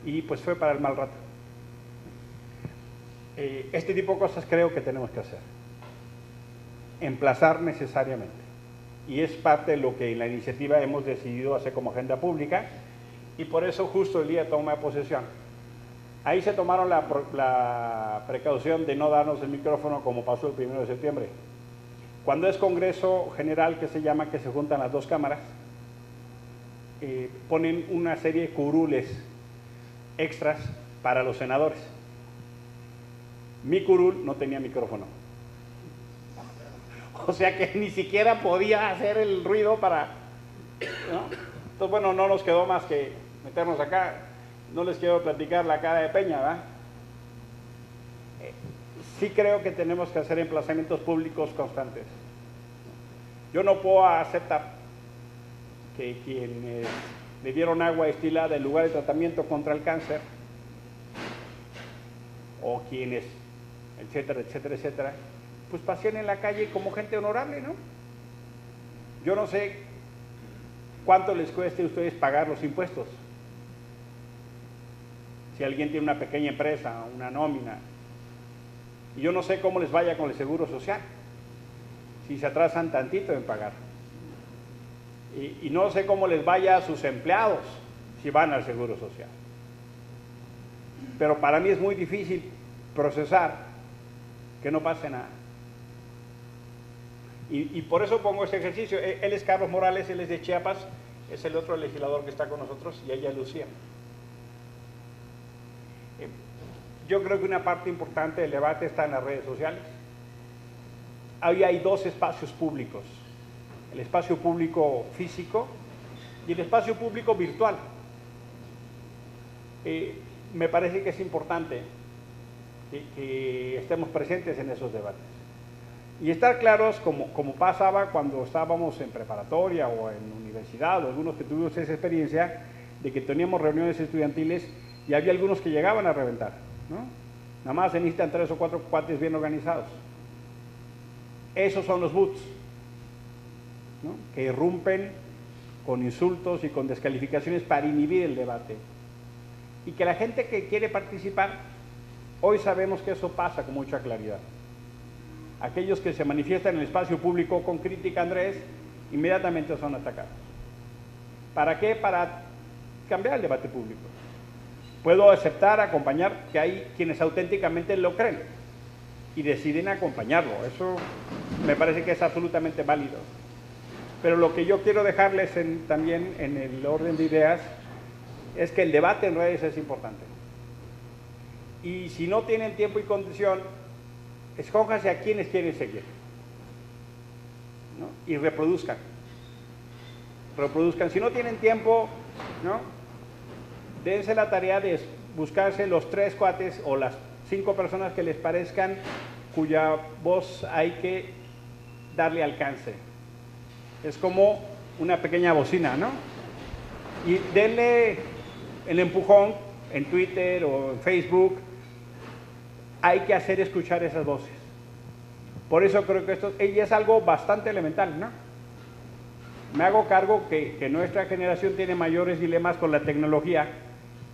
Y pues fue para el mal rato. Este tipo de cosas creo que tenemos que hacer. Emplazar necesariamente. Y es parte de lo que en la iniciativa hemos decidido hacer como agenda pública, y por eso justo el día de toma de posesión, ahí se tomaron la precaución de no darnos el micrófono como pasó el 1 de septiembre. Cuando es Congreso General, que se llama, que se juntan las 2 cámaras, ponen una serie de curules extras para los senadores. Mi curul no tenía micrófono. O sea que ni siquiera podía hacer el ruido para... ¿no? Entonces, bueno, no nos quedó más que meternos acá. No les quiero platicar la cara de Peña, ¿verdad? Sí creo que tenemos que hacer emplazamientos públicos constantes. Yo no puedo aceptar que quienes le dieron agua destilada en lugar de tratamiento contra el cáncer, o quienes, etcétera, etcétera, etcétera, pues pasean en la calle como gente honorable, ¿no? Yo no sé cuánto les cueste a ustedes pagar los impuestos. Si alguien tiene una pequeña empresa, una nómina, y yo no sé cómo les vaya con el seguro social, si se atrasan tantito en pagar. Y no sé cómo les vaya a sus empleados si van al seguro social. Pero para mí es muy difícil procesar que no pase nada. Y por eso pongo este ejercicio. Él es Carlos Morales, él es de Chiapas, es el otro legislador que está con nosotros, y ella es Lucía. Yo creo que una parte importante del debate está en las redes sociales. Ahí hay 2 espacios públicos, el espacio público físico y el espacio público virtual. Me parece que es importante que estemos presentes en esos debates. Y estar claros, como pasaba cuando estábamos en preparatoria o en universidad, o algunos que tuvimos esa experiencia, de que teníamos reuniones estudiantiles y había algunos que llegaban a reventar, ¿no? Nada más se necesitan 3 o 4 cuates bien organizados. Esos son los boots, ¿no? Que irrumpen con insultos y con descalificaciones para inhibir el debate. Y que la gente que quiere participar, hoy sabemos que eso pasa con mucha claridad. Aquellos que se manifiestan en el espacio público con crítica a Andrés, inmediatamente son atacados. ¿Para qué? Para cambiar el debate público. Puedo aceptar, acompañar, que hay quienes auténticamente lo creen y deciden acompañarlo. Eso me parece que es absolutamente válido. Pero lo que yo quiero dejarles también en el orden de ideas es que el debate en redes es importante. Y si no tienen tiempo y condición, escójanse a quienes quieren seguir, ¿no? Y reproduzcan. Si no tienen tiempo, ¿no? Dense la tarea de buscarse los 3 cuates o las 5 personas que les parezcan cuya voz hay que darle alcance. Es como una pequeña bocina, ¿no? Y denle el empujón en Twitter o en Facebook. Hay que hacer escuchar esas voces. Por eso creo que esto es algo bastante elemental, ¿no? Me hago cargo que nuestra generación tiene mayores dilemas con la tecnología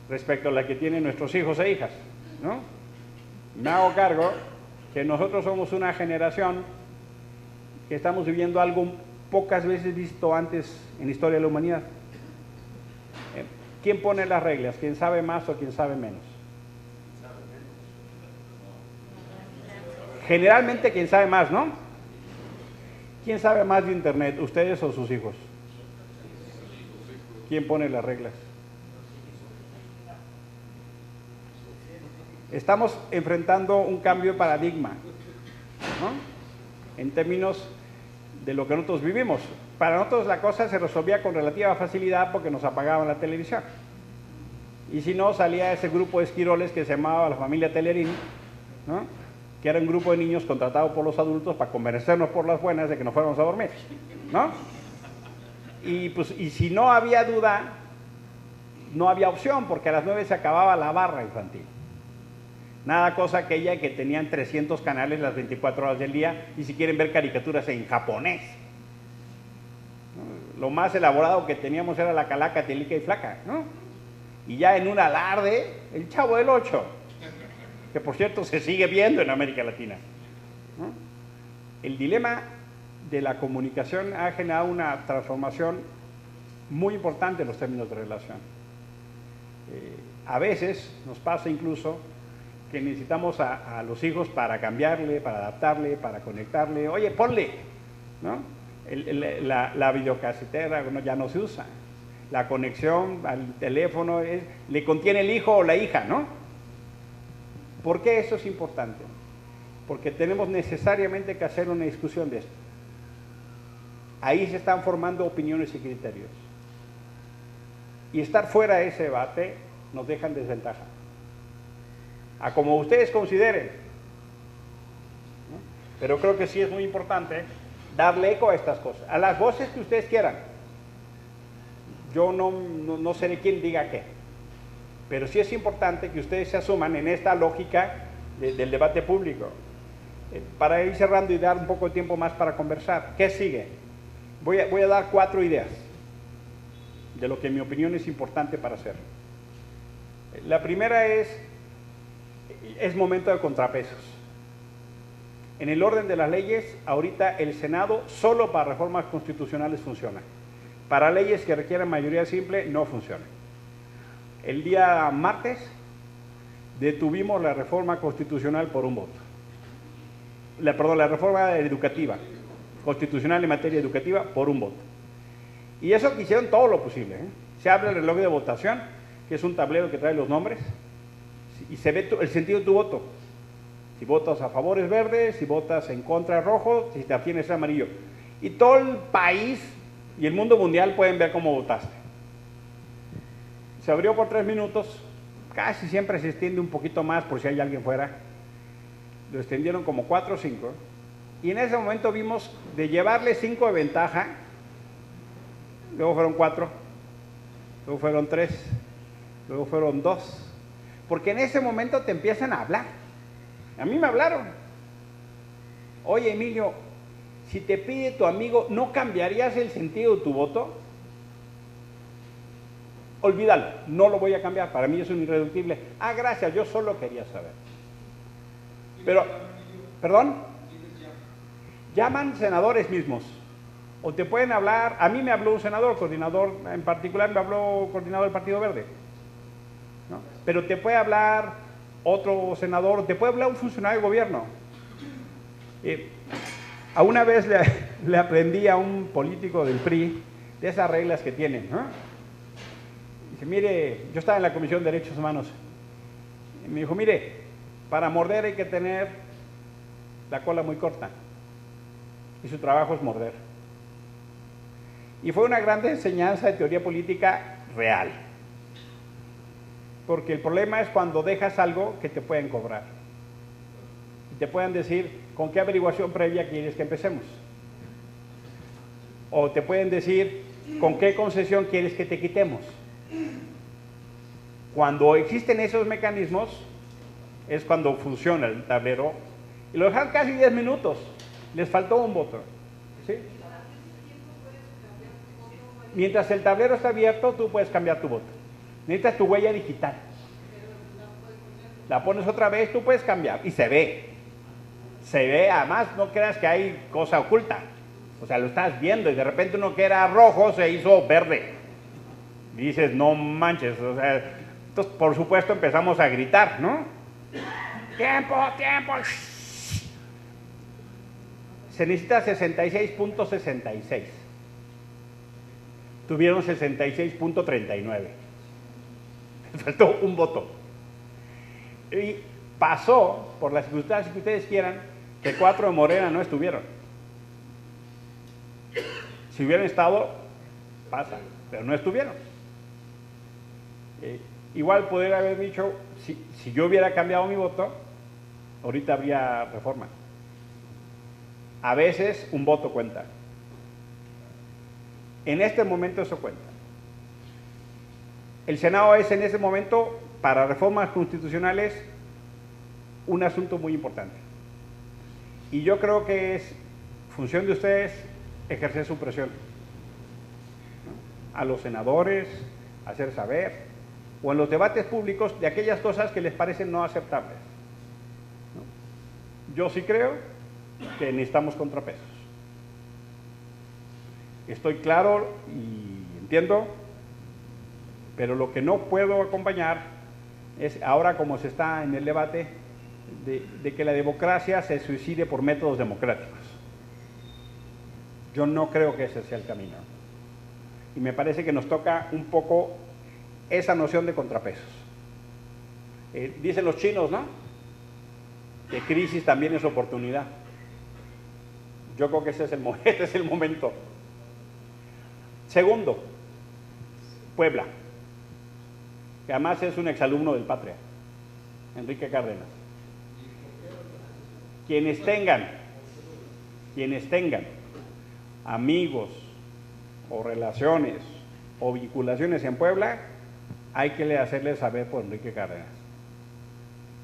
respecto a la que tienen nuestros hijos e hijas, ¿no? Me hago cargo que nosotros somos una generación que estamos viviendo algo pocas veces visto antes en la historia de la humanidad. ¿Quién pone las reglas? ¿Quién sabe más o quién sabe menos? Generalmente quien sabe más, ¿no? ¿Quién sabe más de Internet, ustedes o sus hijos? ¿Quién pone las reglas? Estamos enfrentando un cambio de paradigma, ¿no? En términos de lo que nosotros vivimos. Para nosotros la cosa se resolvía con relativa facilidad porque nos apagaban la televisión. Y si no, salía ese grupo de esquiroles que se llamaba la familia Telerín, ¿no? Que era un grupo de niños contratados por los adultos para convencernos por las buenas de que nos fuéramos a dormir, ¿no? Y si no había duda, no había opción, porque a las 9 se acababa la barra infantil. Nada cosa aquella que tenían 300 canales las 24 horas del día, y si quieren ver caricaturas en japonés. ¿No? Lo más elaborado que teníamos era la Calaca, Telica y Flaca, ¿no? Y ya en un alarde, el Chavo del 8. Que por cierto se sigue viendo en América Latina, ¿no? El dilema de la comunicación ha generado una transformación muy importante en los términos de relación. A veces nos pasa incluso que necesitamos a los hijos para cambiarle, para adaptarle, para conectarle. Oye, ponle, ¿no? La videocasetera ya no se usa. La conexión al teléfono le contiene el hijo o la hija, ¿no? ¿Por qué eso es importante? Porque tenemos necesariamente que hacer una discusión de esto. Ahí se están formando opiniones y criterios. Y estar fuera de ese debate nos deja en desventaja. A como ustedes consideren, ¿no? Pero creo que sí es muy importante darle eco a estas cosas, a las voces que ustedes quieran. Yo no seré quien diga qué. Pero sí es importante que ustedes se asuman en esta lógica del debate público. Para ir cerrando y dar un poco de tiempo más para conversar. ¿Qué sigue? Voy a dar 4 ideas de lo que en mi opinión es importante para hacer. La primera es momento de contrapesos. En el orden de las leyes, ahorita el Senado solo para reformas constitucionales funciona. Para leyes que requieran mayoría simple no funciona. El día martes detuvimos la reforma constitucional por un voto. La reforma educativa, constitucional en materia educativa, por un voto. Y eso que hicieron todo lo posible, ¿eh? Se abre el reloj de votación, que es un tablero que trae los nombres, y se ve el sentido de tu voto. Si votas a favor es verde, si votas en contra es rojo, si te abstienes es amarillo. Y todo el país y el mundo mundial pueden ver cómo votaste. Se abrió por 3 minutos, casi siempre se extiende un poquito más por si hay alguien fuera, lo extendieron como 4 o 5, y en ese momento vimos de llevarle 5 de ventaja, luego fueron 4, luego fueron 3, luego fueron 2, porque en ese momento te empiezan a hablar. A mí me hablaron. Oye, Emilio, si te pide tu amigo, ¿no cambiarías el sentido de tu voto? Olvídalo, no lo voy a cambiar, para mí es un irreductible. Ah, gracias, yo solo quería saber. Pero, ¿perdón? Llaman senadores mismos, o te pueden hablar, a mí me habló un senador, coordinador, en particular me habló coordinador del Partido Verde, ¿no? Pero te puede hablar otro senador, te puede hablar un funcionario de gobierno. A una vez le aprendí a un político del PRI de esas reglas que tienen, ¿no? Dice, mire, yo estaba en la Comisión de Derechos Humanos, y me dijo, mire, para morder hay que tener la cola muy corta, y su trabajo es morder. Y fue una gran enseñanza de teoría política real, porque el problema es cuando dejas algo que te pueden cobrar, y te pueden decir, ¿con qué averiguación previa quieres que empecemos? O te pueden decir, ¿con qué concesión quieres que te quitemos? Cuando existen esos mecanismos, es cuando funciona el tablero, y lo dejan casi 10 minutos, les faltó un voto, ¿sí? Mientras el tablero está abierto, tú puedes cambiar tu voto. Necesitas tu huella digital. La pones otra vez, tú puedes cambiar, y se ve. Se ve, además, no creas que hay cosa oculta. O sea, lo estás viendo, y de repente uno que era rojo se hizo verde. Y dices, no manches, o sea, entonces, por supuesto, empezamos a gritar, ¿no? ¡Tiempo, tiempo! Se necesita 66.66. Tuvieron 66.39. Faltó un voto. Y pasó, por las circunstancias que ustedes quieran, que 4 de Morena no estuvieron. Si hubieran estado, pasa, pero no estuvieron. Igual poder haber dicho, si yo hubiera cambiado mi voto, ahorita habría reforma. A veces un voto cuenta. En este momento eso cuenta. El Senado es en ese momento, para reformas constitucionales, un asunto muy importante. Y yo creo que es función de ustedes ejercer su presión, ¿no? A los senadores, hacer saber, o en los debates públicos de aquellas cosas que les parecen no aceptables, ¿no? Yo sí creo que necesitamos contrapesos. Estoy claro y entiendo, pero lo que no puedo acompañar es ahora como se está en el debate de que la democracia se suicide por métodos democráticos. Yo no creo que ese sea el camino. Y me parece que nos toca un poco esa noción de contrapesos. Dicen los chinos, ¿no? Que crisis también es oportunidad. Yo creo que este es el momento. Segundo, Puebla, que además es un exalumno del Patria, Enrique Cárdenas. Quienes tengan amigos o relaciones o vinculaciones en Puebla, hay que hacerles saber por Enrique Cárdenas.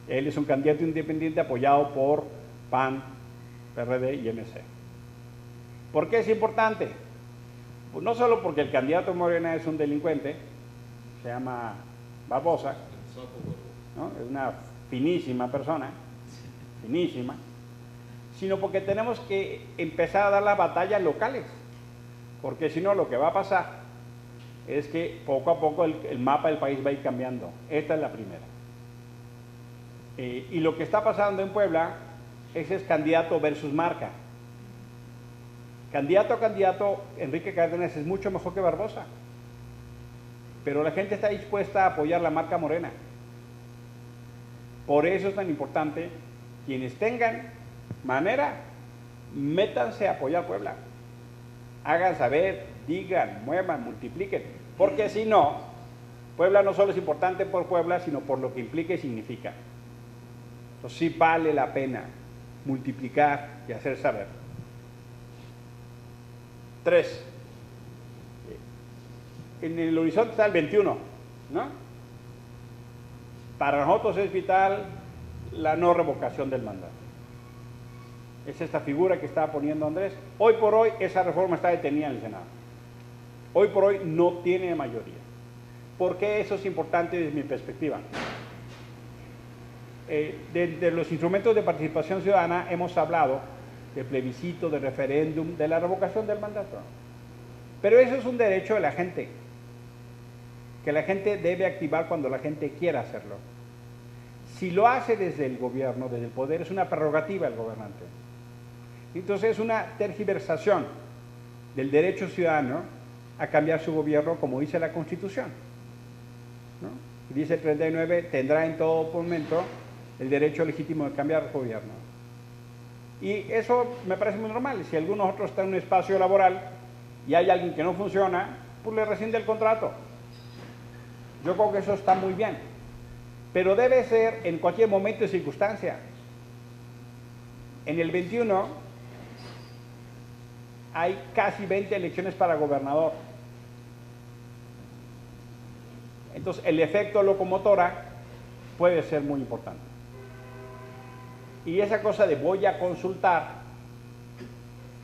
Él es un candidato independiente apoyado por PAN, PRD y MC. ¿Por qué es importante? Pues no solo porque el candidato Morena es un delincuente, se llama Barbosa, ¿no? Es una finísima persona, finísima, sino porque tenemos que empezar a dar las batallas locales, porque si no lo que va a pasar es que poco a poco el mapa del país va a ir cambiando. Esta es la primera. Y lo que está pasando en Puebla es candidato versus marca. Candidato a candidato, Enrique Cárdenas es mucho mejor que Barbosa, pero la gente está dispuesta a apoyar la marca Morena. Por eso es tan importante, quienes tengan manera, métanse a apoyar Puebla. Hagan saber, digan, muevan, multipliquen, porque si no, Puebla no solo es importante por Puebla, sino por lo que implica y significa. Entonces sí vale la pena multiplicar y hacer saber. 3. En el horizonte está el 21, ¿no? Para nosotros es vital la no revocación del mandato. Es esta figura que estaba poniendo Andrés. Hoy por hoy esa reforma está detenida en el Senado. Hoy por hoy no tiene mayoría. ¿Por qué eso es importante desde mi perspectiva? De los instrumentos de participación ciudadana hemos hablado de plebiscito, de referéndum, de la revocación del mandato. Pero eso es un derecho de la gente, que la gente debe activar cuando la gente quiera hacerlo. Si lo hace desde el gobierno, desde el poder, es una prerrogativa del gobernante. Entonces es una tergiversación del derecho ciudadano a cambiar su gobierno como dice la Constitución, ¿no? Dice el 39, tendrá en todo momento el derecho legítimo de cambiar el gobierno. Y eso me parece muy normal. Si alguno otro está en un espacio laboral y hay alguien que no funciona, pues le rescinde el contrato. Yo creo que eso está muy bien. Pero debe ser en cualquier momento y circunstancia. En el 21 hay casi 20 elecciones para gobernador. Entonces el efecto locomotora puede ser muy importante. Y esa cosa de voy a consultar,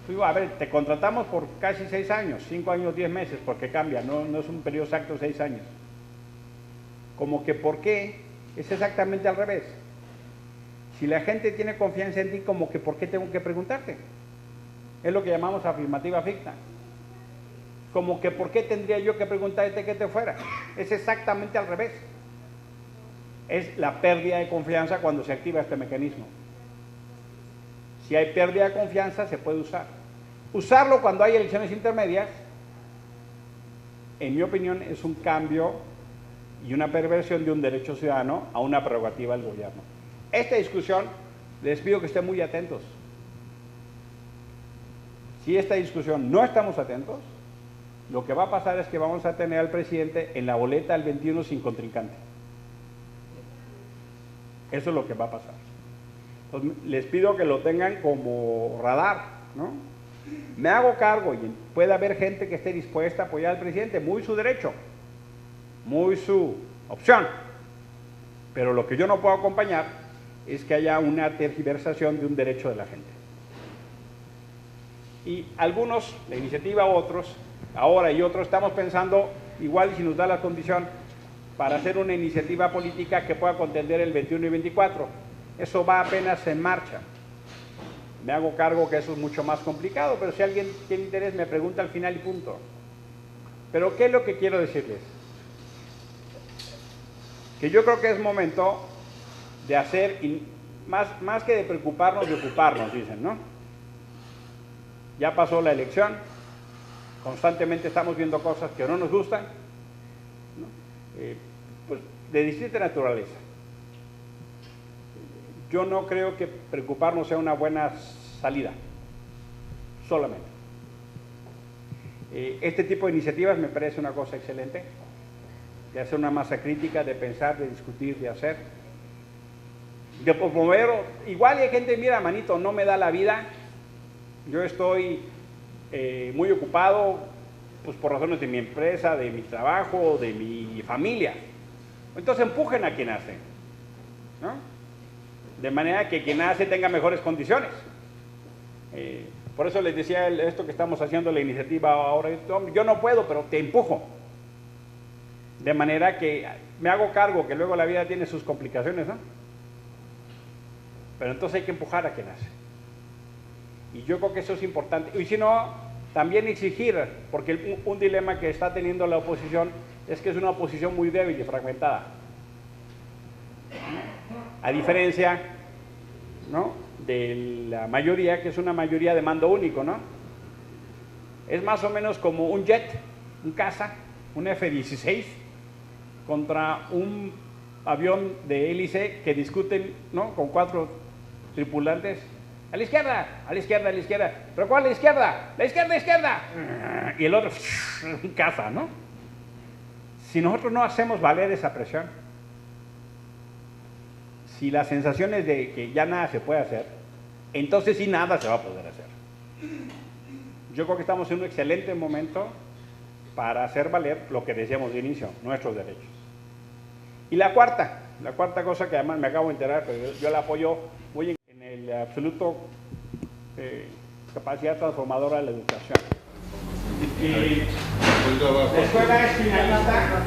digo, a ver, te contratamos por casi 6 años, 5 años, 10 meses, porque cambia, no es un periodo exacto de 6 años. Como que ¿por qué? Es exactamente al revés. Si la gente tiene confianza en ti, como que ¿por qué tengo que preguntarte? Es lo que llamamos afirmativa ficta. Como que ¿por qué tendría yo que preguntarte que te fuera? Es exactamente al revés. Es la pérdida de confianza cuando se activa este mecanismo. Si hay pérdida de confianza, se puede usar. Usarlo cuando hay elecciones intermedias, en mi opinión, es un cambio y una perversión de un derecho ciudadano a una prerrogativa del gobierno. Esta discusión, les pido que estén muy atentos. Si esta discusión no estamos atentos, lo que va a pasar es que vamos a tener al presidente en la boleta del 21 sin contrincante. Eso es lo que va a pasar. Entonces, les pido que lo tengan como radar, ¿no? Me hago cargo y puede haber gente que esté dispuesta a apoyar al presidente, muy su derecho, muy su opción. Pero lo que yo no puedo acompañar es que haya una tergiversación de un derecho de la gente. Y algunos, la iniciativa, otros, ahora y otros, estamos pensando, igual si nos da la condición, para hacer una iniciativa política que pueda contender el 21 y 24. Eso va apenas en marcha. Me hago cargo que eso es mucho más complicado, pero si alguien tiene interés me pregunta al final y punto. Pero ¿qué es lo que quiero decirles? Que yo creo que es momento de hacer, más que de preocuparnos, de ocuparnos, dicen, ¿no? Ya pasó la elección, constantemente estamos viendo cosas que no nos gustan, ¿no? Pues de distinta naturaleza. Yo no creo que preocuparnos sea una buena salida, solamente. Este tipo de iniciativas me parece una cosa excelente, de hacer una masa crítica, de pensar, de discutir, de hacer, de promover. Igual hay gente, mira, manito, no me da la vida, yo estoy muy ocupado, pues por razones de mi empresa, de mi trabajo, de mi familia. Entonces empujen a quien hace, ¿no? De manera que quien hace tenga mejores condiciones. Por eso les decía esto que estamos haciendo, la iniciativa ahora, yo no puedo, pero te empujo. De manera que me hago cargo que luego la vida tiene sus complicaciones, ¿no? Pero entonces hay que empujar a quien hace. Y yo creo que eso es importante. Y si no, también exigir, porque un dilema que está teniendo la oposición es que es una oposición muy débil y fragmentada. A diferencia, ¿no?, de la mayoría, que es una mayoría de mando único, ¿no? Es más o menos como un jet, un caza, un F-16, contra un avión de hélice que discuten, ¿no?, con 4 tripulantes. A la izquierda, a la izquierda, a la izquierda. ¿Pero cuál a la izquierda? La izquierda, izquierda. Y el otro, un caza, ¿no? Si nosotros no hacemos valer esa presión, si la sensación es de que ya nada se puede hacer, entonces sí nada se va a poder hacer. Yo creo que estamos en un excelente momento para hacer valer lo que decíamos de inicio, nuestros derechos. Y la cuarta cosa que además me acabo de enterar, pero yo la apoyo muy en el absoluto capacidad transformadora de la educación. La escuela es finalista.